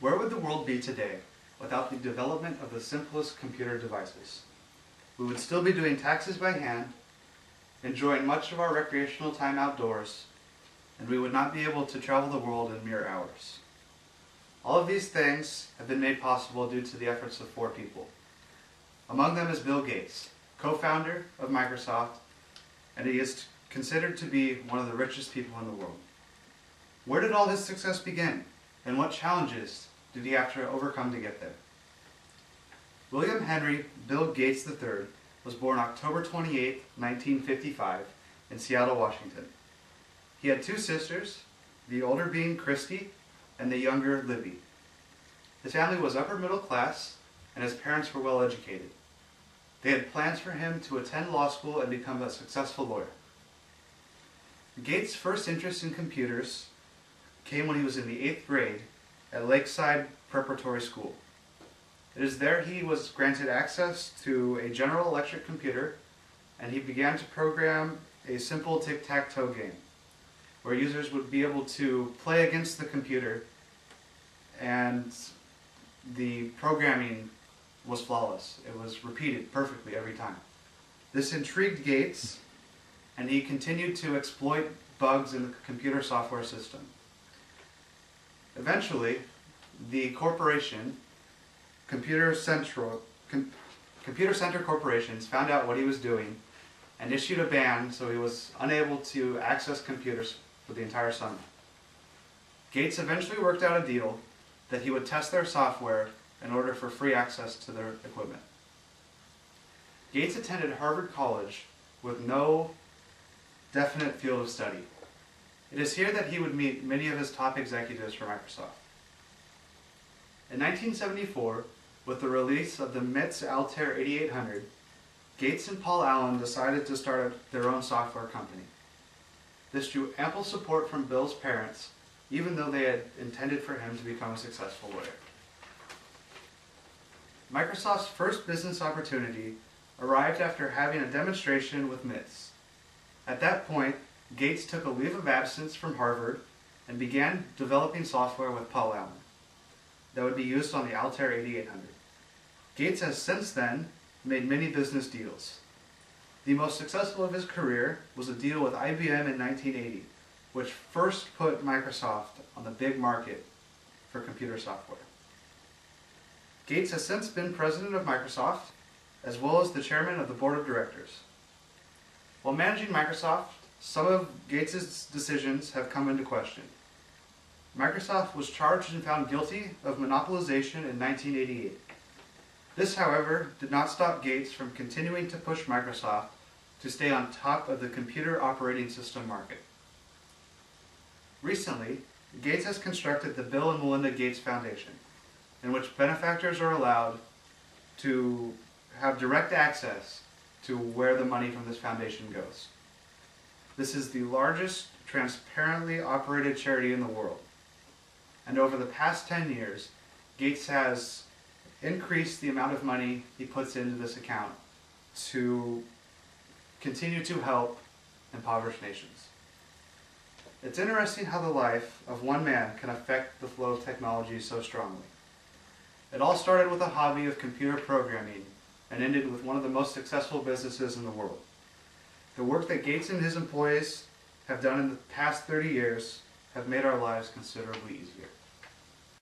Where would the world be today without the development of the simplest computer devices? We would still be doing taxes by hand, enjoying much of our recreational time outdoors, and we would not be able to travel the world in mere hours. All of these things have been made possible due to the efforts of 4 people. Among them is Bill Gates, co-founder of Microsoft, and he is considered to be one of the richest people in the world. Where did all his success begin, and what challenges did he have to overcome to get there? William Henry Bill Gates III was born October 28, 1955, in Seattle, Washington. He had 2 sisters, the older being Christy and the younger Libby. His family was upper middle class, and his parents were well educated. They had plans for him to attend law school and become a successful lawyer. Gates' first interest in computers came when he was in the 8th grade at Lakeside Preparatory School. It is there he was granted access to a General Electric computer, and he began to program a simple tic-tac-toe game where users would be able to play against the computer, and the programming was flawless. It was repeated perfectly every time. This intrigued Gates, and he continued to exploit bugs in the computer software system. Eventually, the corporation, Computer Center Corporations, found out what he was doing and issued a ban, so he was unable to access computers for the entire summer. Gates eventually worked out a deal that he would test their software in order for free access to their equipment. Gates attended Harvard College with no definite field of study. It is here that he would meet many of his top executives for Microsoft. In 1974, with the release of the MIT's Altair 8800, Gates and Paul Allen decided to start their own software company. This drew ample support from Bill's parents, even though they had intended for him to become a successful lawyer. Microsoft's first business opportunity arrived after having a demonstration with MITs. At that point, Gates took a leave of absence from Harvard and began developing software with Paul Allen that would be used on the Altair 8800. Gates has since then made many business deals. The most successful of his career was a deal with IBM in 1980, which first put Microsoft on the big market for computer software. Gates has since been president of Microsoft, as well as the chairman of the board of directors. While managing Microsoft, some of Gates' decisions have come into question. Microsoft was charged and found guilty of monopolization in 1988. This, however, did not stop Gates from continuing to push Microsoft to stay on top of the computer operating system market. Recently, Gates has constructed the Bill and Melinda Gates Foundation, in which benefactors are allowed to have direct access to where the money from this foundation goes. This is the largest transparently operated charity in the world. And over the past 10 years, Gates has increased the amount of money he puts into this account to continue to help impoverished nations. It's interesting how the life of one man can affect the flow of technology so strongly. It all started with a hobby of computer programming and ended with one of the most successful businesses in the world. The work that Gates and his employees have done in the past 30 years have made our lives considerably easier.